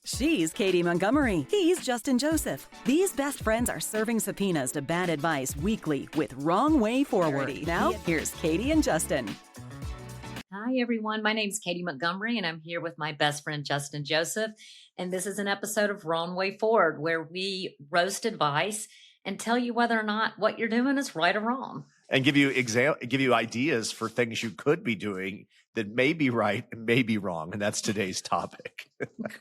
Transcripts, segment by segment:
She's Katie Montgomery. He's Justin Joseph. These best friends are serving subpoenas to bad advice weekly with Wrong Way Forward. Now, here's Katy and Justin. Hi, everyone. My name is Katie Montgomery, and I'm here with my best friend, Justin Joseph. And this is an episode of Wrong Way Forward, where we roast advice and tell you whether or not what you're doing is right or wrong. And give you ideas for things you could be doing that may be right and may be wrong. And that's today's topic.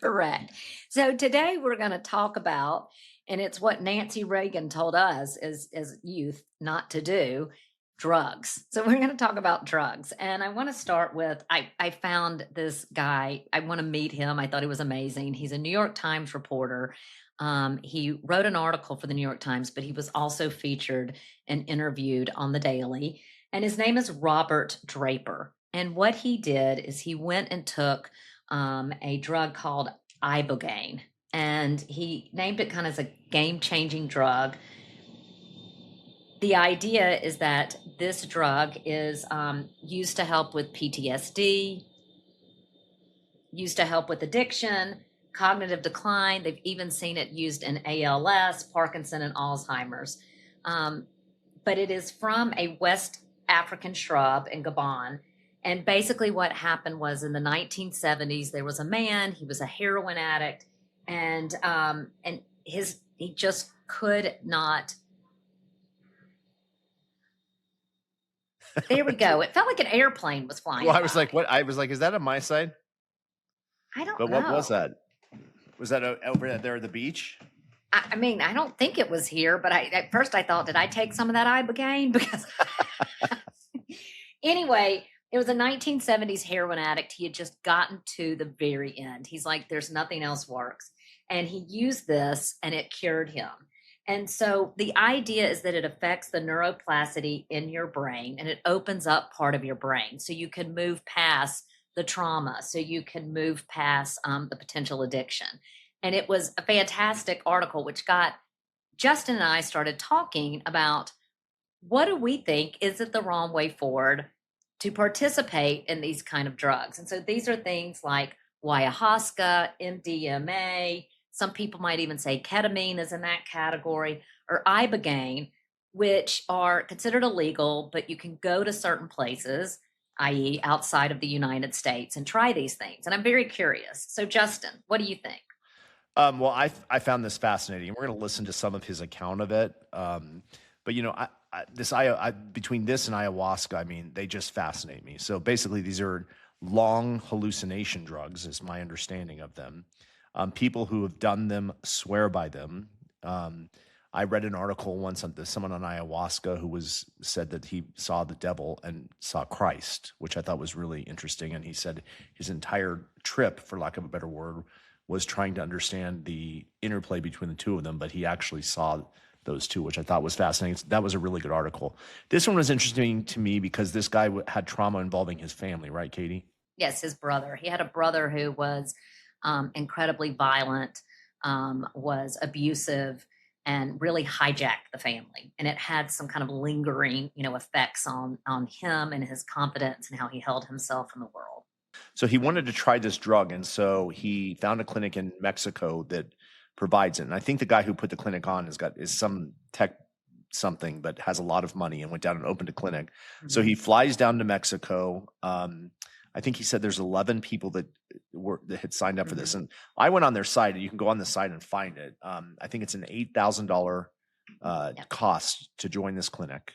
Correct. So today we're going to talk about, and it's what Nancy Reagan told us as youth not to do, drugs. So we're going to talk about drugs. And I want to start with, I found this guy. I want to meet him. I thought he was amazing. He's a New York Times reporter. He wrote an article for the New York Times, but he was also featured and interviewed on the Daily. And his name is Robert Draper. And what he did is he went and took a drug called Ibogaine, and he named it kind of as a game-changing drug. The idea is that this drug is used to help with PTSD, used to help with addiction, cognitive decline. They've even seen it used in ALS, Parkinson, and Alzheimer's. But it is from a West African shrub in Gabon. And basically what happened was in the 1970s, there was a man, he was a heroin addict, and he just could not. There we go. It felt like an airplane was flying. Well, I was like, what? I was like, is that on my side? I don't know. know. But what was that? Was that over there at the beach? I mean, I don't think it was here, but at first I thought, did I take some of that Ibogaine? Because anyway, it was a 1970s heroin addict. He had just gotten to the very end. He's like, there's nothing else works. And he used this and it cured him. And so the idea is that it affects the neuroplasticity in your brain and it opens up part of your brain. So you can move past the trauma. So you can move past the potential addiction. And it was a fantastic article, which got Justin and I started talking about what do we think is it the wrong way forward to participate in these kind of drugs. And so these are things like ayahuasca, MDMA, some people might even say ketamine is in that category, or Ibogaine, which are considered illegal, but you can go to certain places, i.e. outside of the United States, and try these things. And I'm very curious. So Justin, what do you think? Well, I found this fascinating. We're going to listen to some of his account of it. But you know, between this and ayahuasca, I mean, they just fascinate me. So basically, these are long hallucination drugs, is my understanding of them. People who have done them swear by them. I read an article once on someone on ayahuasca who said that he saw the devil and saw Christ, which I thought was really interesting. And he said his entire trip, for lack of a better word, was trying to understand the interplay between the two of them, but he actually saw those two, which I thought was fascinating. That was a really good article. This one was interesting to me because this guy had trauma involving his family, right, Katie? Yes, his brother. He had a brother who was incredibly violent, was abusive, and really hijacked the family. And it had some kind of lingering, effects on him and his confidence and how he held himself in the world. So he wanted to try this drug, and so he found a clinic in Mexico that provides it. And I think the guy who put the clinic on is some tech something, but has a lot of money and went down and opened a clinic. Mm-hmm. So he flies down to Mexico. I think he said there's 11 people that had signed up for this. And I went on their site, and you can go on the site and find it. I think it's an $8,000 cost to join this clinic.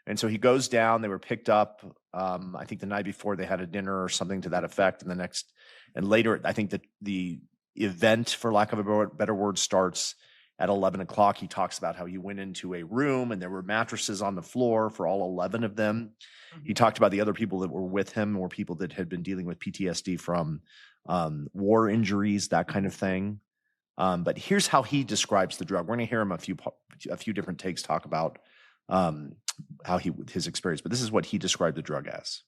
And so he goes down, they were picked up. I think the night before they had a dinner or something to that effect. And later, I think that the event, for lack of a better word, starts at 11 o'clock. He talks about how he went into a room and there were mattresses on the floor for all 11 of them. Mm-hmm. He talked about the other people that were with him were people that had been dealing with PTSD from war injuries, that kind of thing. But here's how he describes the drug. We're going to hear him a few different takes talk about how his experience, but this is what he described the drug as.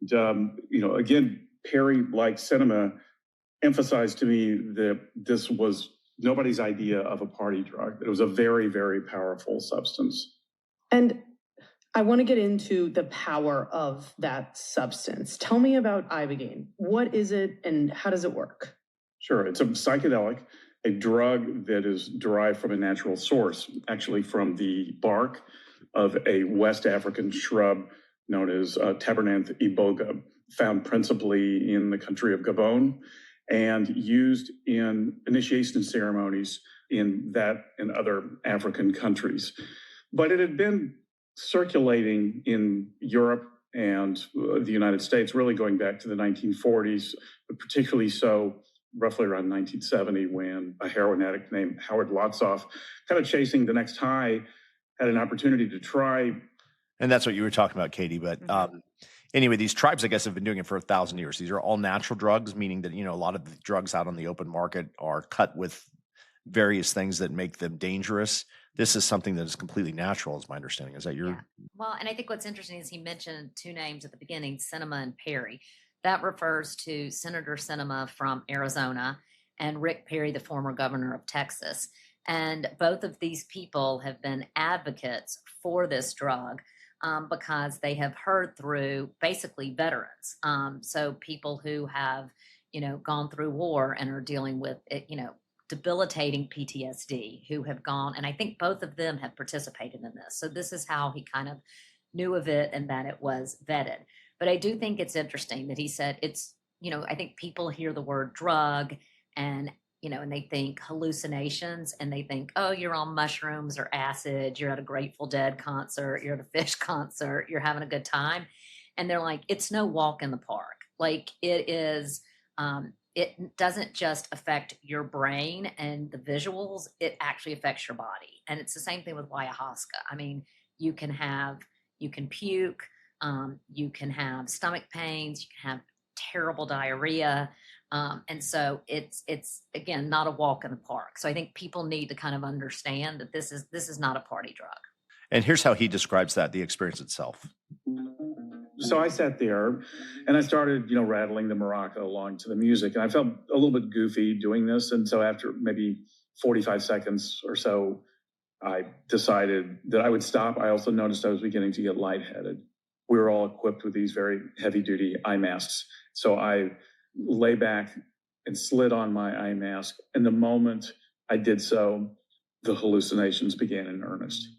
Again, Perry-like cinema emphasized to me that this was nobody's idea of a party drug. It was a very, very powerful substance. And I want to get into the power of that substance. Tell me about Ibogaine. What is it and how does it work? Sure. It's a psychedelic, a drug that is derived from a natural source, actually from the bark of a West African shrub known as Tabernanthe iboga, found principally in the country of Gabon and used in initiation ceremonies in that and other African countries. But it had been circulating in Europe and the United States, really going back to the 1940s, but particularly so roughly around 1970 when a heroin addict named Howard Lotsoff, kind of chasing the next high, had an opportunity to try. And that's what you were talking about, Katie. But anyway, these tribes, I guess, have been doing it for 1,000 years. These are all natural drugs, meaning that, a lot of the drugs out on the open market are cut with various things that make them dangerous. This is something that is completely natural, is my understanding. Is that your... Yeah. Well, and I think what's interesting is he mentioned two names at the beginning, Sinema and Perry. That refers to Senator Sinema from Arizona and Rick Perry, the former governor of Texas. And both of these people have been advocates for this drug because they have heard through basically veterans. So people who have, gone through war and are dealing with, debilitating PTSD, who have gone, and I think both of them have participated in this. So this is how he kind of knew of it and that it was vetted. But I do think it's interesting that he said it's, I think people hear the word drug and, and they think hallucinations and they think, oh, you're on mushrooms or acid, you're at a Grateful Dead concert, you're at a Fish concert, you're having a good time. And they're like, it's no walk in the park. Like it is, it doesn't just affect your brain and the visuals, it actually affects your body. And it's the same thing with ayahuasca. I mean, you can puke, you can have stomach pains, you can have terrible diarrhea. And so it's again, not a walk in the park. So I think people need to kind of understand that this is not a party drug. And here's how he describes the experience itself. So I sat there and I started, rattling the maraca along to the music. And I felt a little bit goofy doing this. And so after maybe 45 seconds or so, I decided that I would stop. I also noticed I was beginning to get lightheaded. We were all equipped with these very heavy-duty eye masks. So I lay back and slid on my eye mask. And the moment I did so, the hallucinations began in earnest.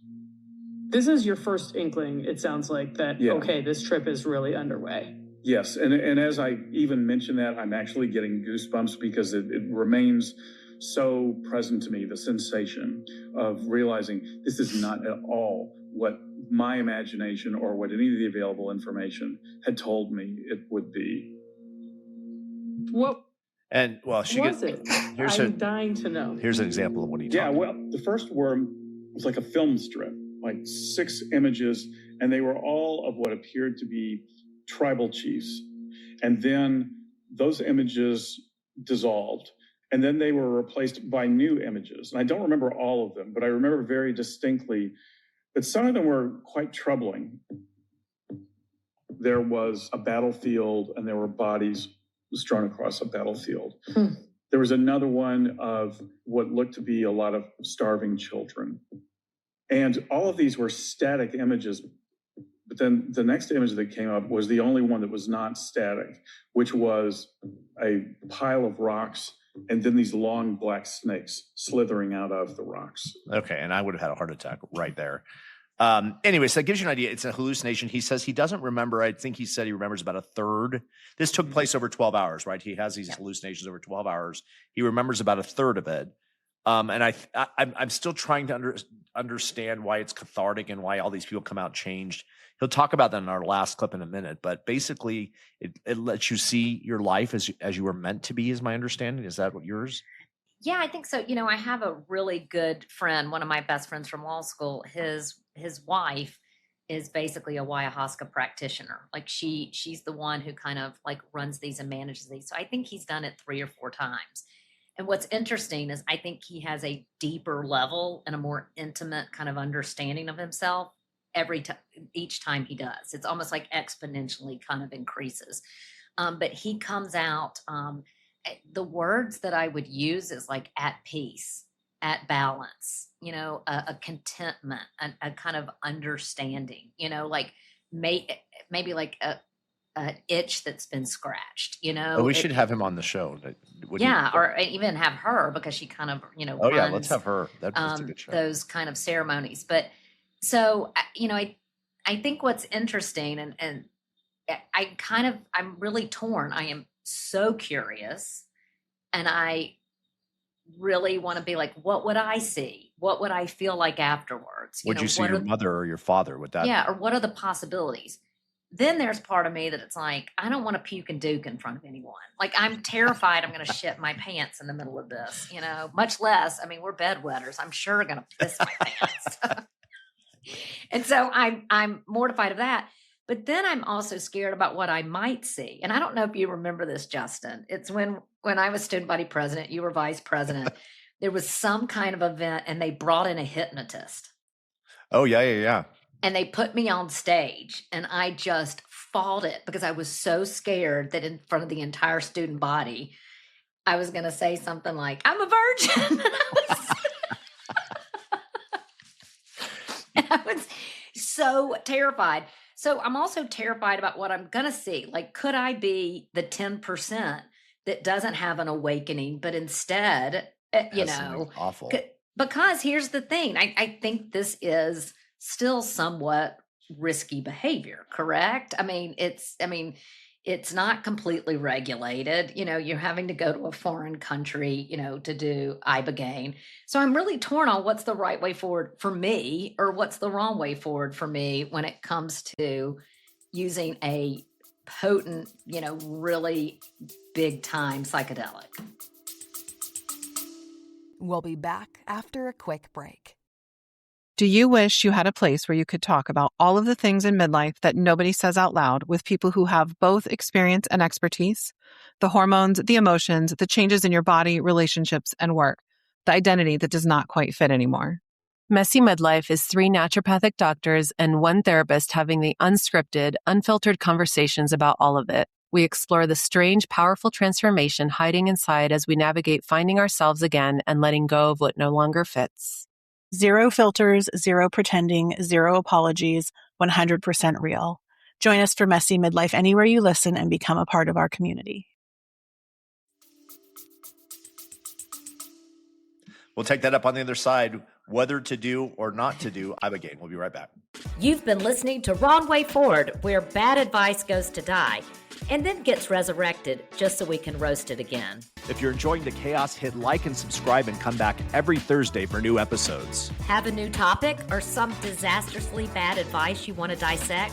This is your first inkling, it sounds like, that, Yeah. Okay, this trip is really underway. Yes, and as I even mentioned that, I'm actually getting goosebumps because it remains so present to me, the sensation of realizing this is not at all what my imagination or what any of the available information had told me it would be. What And well, I'm dying to know. Here's an example of what he Yeah, talked well, the first worm was like a film strip, like 6 images, and they were all of what appeared to be tribal chiefs. And then those images dissolved, and then they were replaced by new images. And I don't remember all of them, but I remember very distinctly that some of them were quite troubling. There was a battlefield, and there were bodies strewn across a battlefield. There was another one of what looked to be a lot of starving children. And all of these were static images. But then the next image that came up was the only one that was not static, which was a pile of rocks and then these long black snakes slithering out of the rocks. Okay, and I would have had a heart attack right there. Anyway, so that gives you an idea. It's a hallucination. He says he doesn't remember. I think he said he remembers about a third. This took place over 12 hours, right? He has these hallucinations over 12 hours. He remembers about a third of it. And I'm still trying to understand why it's cathartic and why all these people come out changed. He'll talk about that in our last clip in a minute, but basically it lets you see your life as you were meant to be, is my understanding. Is that what yours? Yeah, I think so. I have a really good friend, one of my best friends from law school. His wife is basically a ayahuasca practitioner. Like she's the one who kind of like runs these and manages these. So I think he's done it 3 or 4 times. And what's interesting is I think he has a deeper level and a more intimate kind of understanding of himself each time he does. It's almost like exponentially kind of increases. But he comes out, the words that I would use is like at peace. at balance, a contentment, a kind of understanding, like maybe like an itch that's been scratched, Oh, we should have him on the show. Yeah, or even have her, because she kind of, Oh yeah, let's runs have her. That's a good show. those kind of ceremonies. But so, I think what's interesting, and I'm really torn. I am so curious, and I really want to be like, what would I see? What would I feel like afterwards? Would you see your mother or your father with that? Yeah, or what are the possibilities? Then there's part of me that it's like, I don't want to puke and duke in front of anyone. Like, I'm terrified I'm going to shit my pants in the middle of this, much less, we're bedwetters. I'm sure going to piss my pants. And so I'm mortified of that. But then I'm also scared about what I might see. And I don't know if you remember this, Justin. It's when I was student body president, you were vice president, there was some kind of event and they brought in a hypnotist. Oh, yeah. And they put me on stage and I just fought it because I was so scared that in front of the entire student body, I was going to say something like, I'm a virgin. And I was so terrified. So I'm also terrified about what I'm going to see. Like, could I be the 10% that doesn't have an awakening, but instead, awful. Because here's the thing. I think this is still somewhat risky behavior, correct? It's not completely regulated. You're having to go to a foreign country, to do Ibogaine. So I'm really torn on what's the right way forward for me or what's the wrong way forward for me when it comes to using a potent, really big time psychedelic. We'll be back after a quick break. Do you wish you had a place where you could talk about all of the things in midlife that nobody says out loud with people who have both experience and expertise? The hormones, the emotions, the changes in your body, relationships, and work. The identity that does not quite fit anymore. Messy Midlife is 3 naturopathic doctors and 1 therapist having the unscripted, unfiltered conversations about all of it. We explore the strange, powerful transformation hiding inside as we navigate finding ourselves again and letting go of what no longer fits. 0 filters, 0 pretending, 0 apologies, 100% real. Join us for Messy Midlife anywhere you listen and become a part of our community. We'll take that up on the other side, whether to do or not to do Ibogaine. We'll be right back. You've been listening to Wrong Way Forward, where bad advice goes to die and then gets resurrected just so we can roast it again. If you're enjoying the chaos, hit like and subscribe and come back every Thursday for new episodes. Have a new topic or some disastrously bad advice you want to dissect?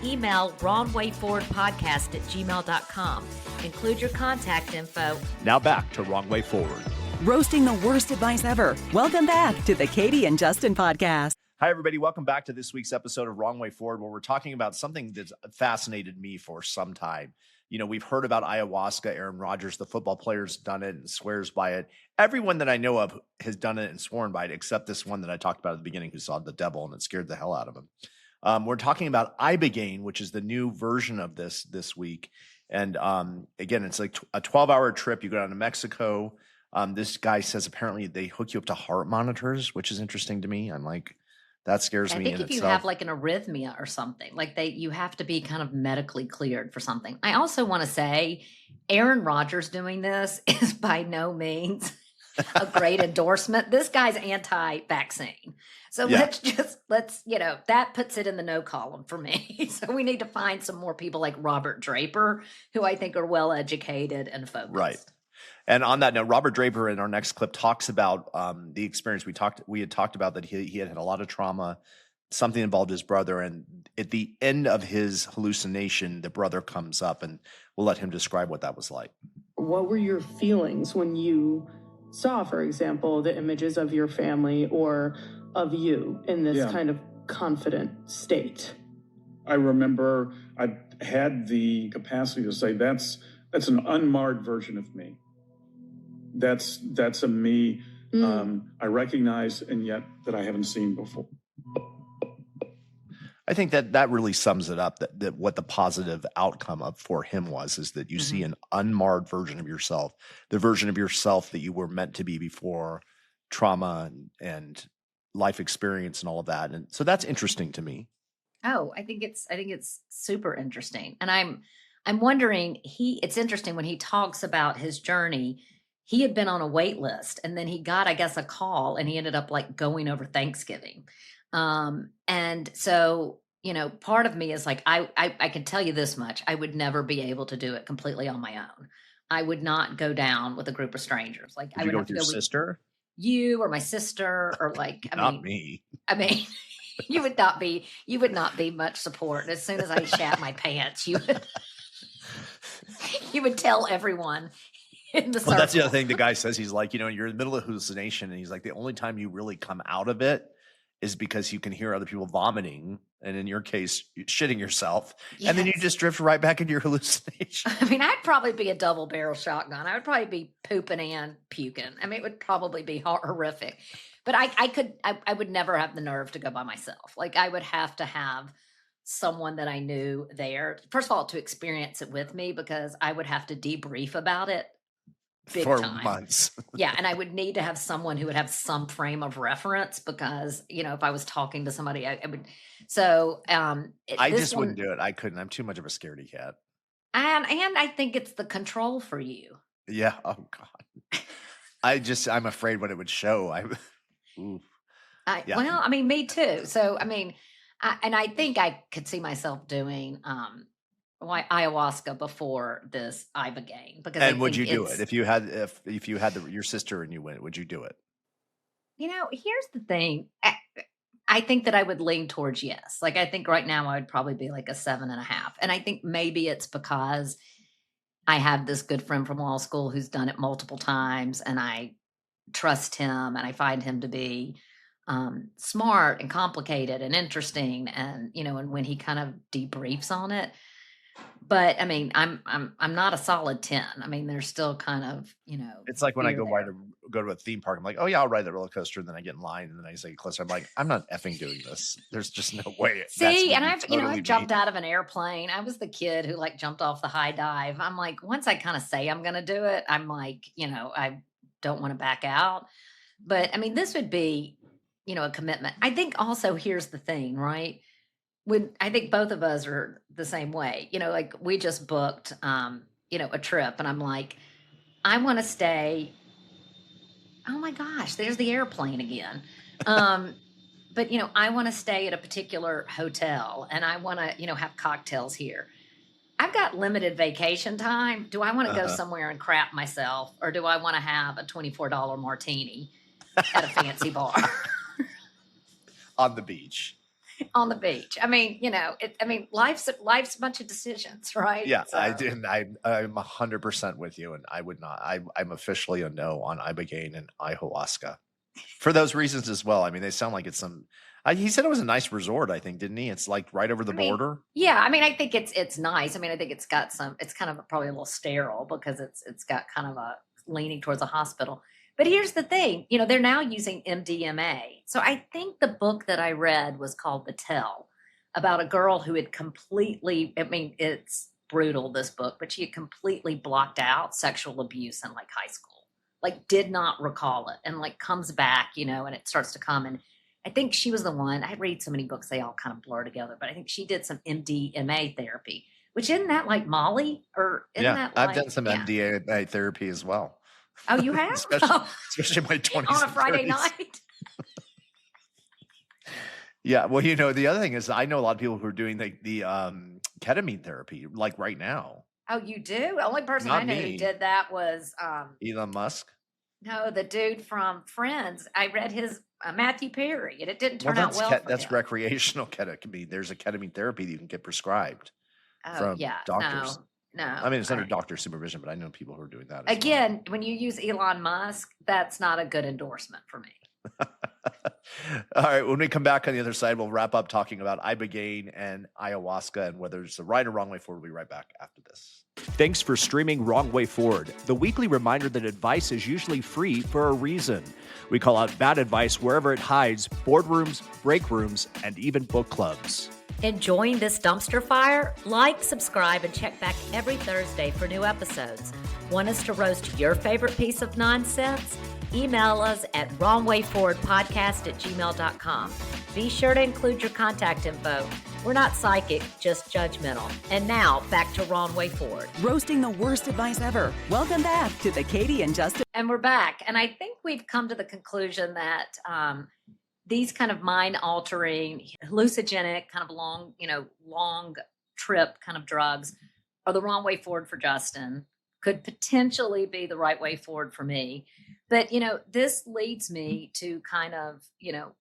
Email wrongwayforwardpodcast@gmail.com. Include your contact info. Now back to Wrong Way Forward. Roasting the worst advice ever. Welcome back to the Katy and Justin podcast. Hi, everybody. Welcome back to this week's episode of Wrong Way Forward, where we're talking about something that's fascinated me for some time. We've heard about ayahuasca. Aaron Rodgers, the football player, has done it and swears by it. Everyone that I know of has done it and sworn by it, except this one that I talked about at the beginning who saw the devil and it scared the hell out of him. We're talking about Ibogaine, which is the new version of this week. And again, it's like a 12-hour trip. You go down to Mexico. This guy says apparently they hook you up to heart monitors, which is interesting to me. I'm like, that scares me. I think if you have like an arrhythmia or something, like you have to be kind of medically cleared for something. I also want to say Aaron Rodgers doing this is by no means a great endorsement. This guy's anti-vaccine. So let's that puts it in the no column for me. So we need to find some more people like Robert Draper, who I think are well-educated and focused. Right. And on that note, Robert Draper in our next clip talks about the experience we had talked about, that he had a lot of trauma, something involved his brother, and at the end of his hallucination, the brother comes up, and we'll let him describe what that was like. What were your feelings when you saw, for example, the images of your family or of you in this kind of confident state? I remember I had the capacity to say, that's an unmarred version of me. That's a me I recognize and yet that I haven't seen before. I think that really sums it up, that what the positive outcome for him is that you see an unmarred version of yourself, the version of yourself that you were meant to be before trauma and life experience and all of that. And so that's interesting to me. Oh, I think it's super interesting. And I'm wondering, it's interesting when he talks about his journey. He had been on a wait list, and then he got, I guess, a call, and he ended up like going over Thanksgiving. And so, part of me is like, I can tell you this much. I would never be able to do it completely on my own. I would not go down with a group of strangers. Like, Would I you would go have with to your go sister? with you or my sister, or like, Not me. I mean, you would not be much support. As soon as I shat my pants, you would tell everyone in the circle. Well, that's the other thing the guy says. He's like, you're in the middle of hallucination, and he's like, the only time you really come out of it is because you can hear other people vomiting, and in your case, shitting yourself, and then you just drift right back into your hallucination. I mean, I'd probably be a double barrel shotgun. I would probably be pooping and puking. I mean, it would probably be horrific. But I would never have the nerve to go by myself. Like, I would have to have someone that I knew there, first of all, to experience it with me, because I would have to debrief about it for time. Months. Yeah. And I would need to have someone who would have some frame of reference, because, if I was talking to somebody, I would. So I just wouldn't do it. I couldn't. I'm too much of a scaredy cat. And I think it's the control for you. Yeah. Oh God. I'm afraid what it would show. Well, I mean, me too. So, I mean, I think I could see myself doing ayahuasca before this Ibogaine. Because would you do it if you had your sister and you went? Would you do it? Here's the thing. I think that I would lean towards yes. Like, I think right now I would probably be like a 7.5, and I think maybe it's because I have this good friend from law school who's done it multiple times, and I trust him, and I find him to be smart and complicated and interesting, and and when he kind of debriefs on it. But I mean, I'm not a solid 10. I mean, there's still kind of It's like when I go to a theme park, I'm like, oh yeah, I'll ride that roller coaster, and then I get in line, and then I say closer. I'm like, I'm not effing doing this. There's just no way. See, and I've jumped out of an airplane. I was the kid who like jumped off the high dive. I'm like, once I kind of say I'm going to do it, I'm like, I don't want to back out. But I mean, this would be, a commitment. I think also here's the thing, right? I think both of us are the same way, like we just booked, a trip, and I'm like, I want to stay. Oh my gosh, there's the airplane again. But, I want to stay at a particular hotel, and I want to, have cocktails here. I've got limited vacation time. Do I want to go somewhere and crap myself, or do I want to have a $24 martini at a fancy bar? On the beach. On the beach. I mean, life's a bunch of decisions, right? Yeah, so. I'm 100% with you, and I would not. I'm officially a no on Ibogaine and ayahuasca for those reasons as well. I mean, they sound like it's some. He said it was a nice resort, I think, didn't he? It's like right over the border. Yeah, I mean, I think it's nice. I mean, I think it's got some. It's kind of probably a little sterile because it's got kind of a leaning towards a hospital. But here's the thing, they're now using MDMA. So I think the book that I read was called The Tell, about a girl who had completely, I mean, it's brutal, this book, but she had completely blocked out sexual abuse in like high school, like did not recall it, and like comes back, and it starts to come. And I think she was the one, I read so many books, they all kind of blur together, but I think she did some MDMA therapy, which isn't that like Molly? Or isn't that like, I've done some MDMA therapy as well. Oh, you have? especially in my 20s. On a Friday night? Yeah. Well, the other thing is I know a lot of people who are doing the ketamine therapy, like right now. Oh, you do? The only person I know who did that was... Elon Musk? No, the dude from Friends. I read his Matthew Perry, and it didn't turn out well for that's him. Recreational ketamine. There's a ketamine therapy that you can get prescribed from doctors. No, I mean, it's under doctor supervision, but I know people who are doing that. Again, when you use Elon Musk, that's not a good endorsement for me. All right. When we come back on the other side, we'll wrap up talking about Ibogaine and ayahuasca and whether it's the right or wrong way forward. We'll be right back after this. Thanks for streaming Wrong Way Forward, the weekly reminder that advice is usually free for a reason. We call out bad advice wherever it hides: boardrooms, break rooms, and even book clubs. Enjoying this dumpster fire? Like, subscribe, and check back every Thursday for new episodes. Want us to roast your favorite piece of nonsense? email us at wrongwayforwardpodcast@gmail.com. Be sure to include your contact info. We're not psychic, just judgmental. And now, back to Wrong Way Forward. Roasting the worst advice ever. Welcome back to the Katy and Justin. And we're back. And I think we've come to the conclusion that these kind of mind-altering, hallucinogenic, kind of long trip kind of drugs are the wrong way forward for Justin. Could potentially be the right way forward for me. But, this leads me to kind of,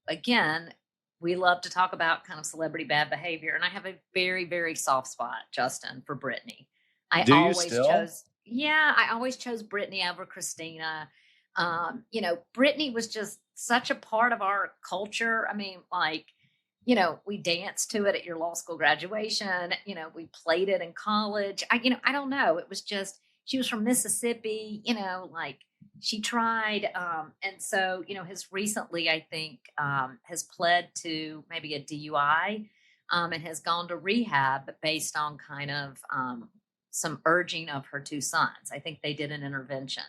again, we love to talk about kind of celebrity bad behavior. And I have a very, very soft spot, Justin, for Britney. I always chose Britney over Christina. Britney was just such a part of our culture. I mean, we danced to it at your law school graduation. We played it in college. I don't know. It was just, she was from Mississippi, she tried. And so, has recently, I think, has pled to maybe a DUI and has gone to rehab based on kind of some urging of her two sons. I think they did an intervention.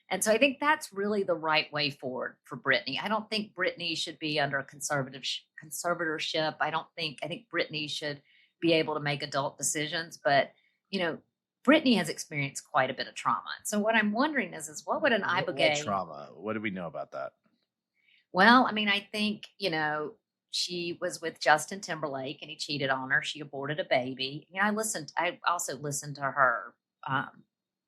And so I think that's really the right way forward for Britney. I don't think Britney should be under a conservatorship. I think Britney should be able to make adult decisions. But, Britney has experienced quite a bit of trauma. So what I'm wondering is what would an Ibogaine... What trauma? What do we know about that? Well, I mean, I think, she was with Justin Timberlake and he cheated on her. She aborted a baby. I also listened to her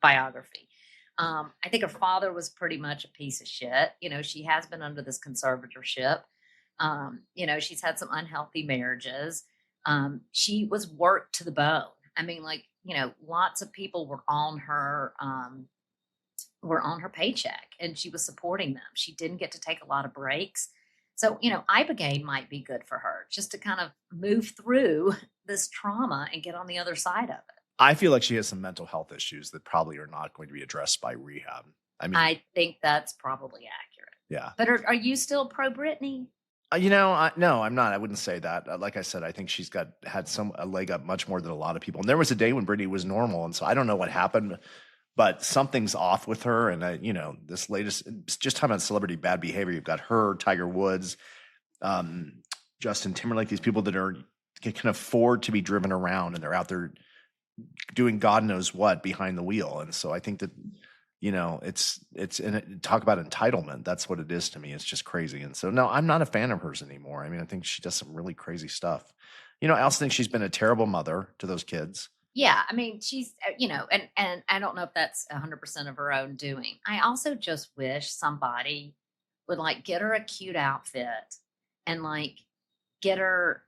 biography. I think her father was pretty much a piece of shit. She has been under this conservatorship. She's had some unhealthy marriages. She was worked to the bone. I mean, lots of people were on her paycheck and she was supporting them. She didn't get to take a lot of breaks. So, Ibogaine might be good for her just to kind of move through this trauma and get on the other side of it. I feel like she has some mental health issues that probably are not going to be addressed by rehab. I think that's probably accurate. Yeah. But are you still pro Britney? No, I'm not. I wouldn't say that. Like I said, I think she's had a leg up much more than a lot of people. And there was a day when Britney was normal. And so I don't know what happened, but something's off with her. And, this latest, just talking about celebrity bad behavior, you've got her, Tiger Woods, Justin Timberlake, these people that can afford to be driven around and they're out there doing God knows what behind the wheel. And so I think that, talk about entitlement. That's what it is to me. It's just crazy. And so, no, I'm not a fan of hers anymore. I mean, I think she does some really crazy stuff. I also think she's been a terrible mother to those kids. Yeah. I mean, she's, and I don't know if that's 100% of her own doing. I also just wish somebody would get her a cute outfit and get her,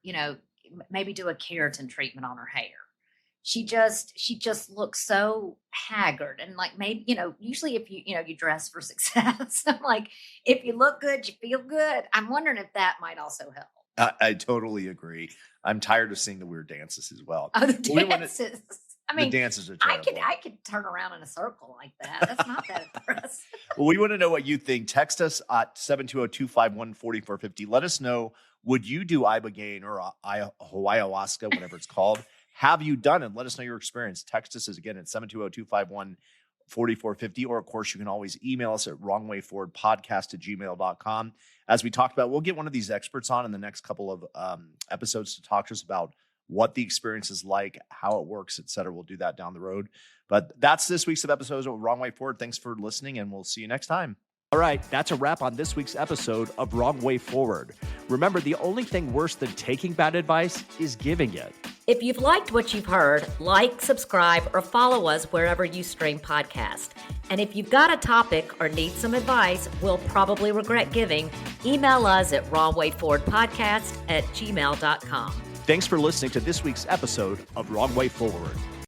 maybe do a keratin treatment on her hair. She just looks so haggard and maybe, usually if you dress for success, I'm if you look good, you feel good. I'm wondering if that might also help. I totally agree. I'm tired of seeing the weird dances as well. Oh, the dances. The dances are terrible. I could turn around in a circle like that. That's not that impressive. Well, we want to know what you think. Text us at 720-251-4450. Let us know, would you do Ibogaine or ayahuasca, whatever it's called? Have you done it? Let us know your experience. Text us again at 720-251-4450. Or, of course, you can always email us at wrongwayforwardpodcast@gmail.com. As we talked about, we'll get one of these experts on in the next couple of episodes to talk to us about what the experience is like, how it works, et cetera. We'll do that down the road. But that's this week's episode of Wrong Way Forward. Thanks for listening, and we'll see you next time. All right, that's a wrap on this week's episode of Wrong Way Forward. Remember, the only thing worse than taking bad advice is giving it. If you've liked what you've heard, subscribe, or follow us wherever you stream podcasts. And if you've got a topic or need some advice we'll probably regret giving, email us at wrongwayforwardpodcast@gmail.com. Thanks for listening to this week's episode of Wrong Way Forward.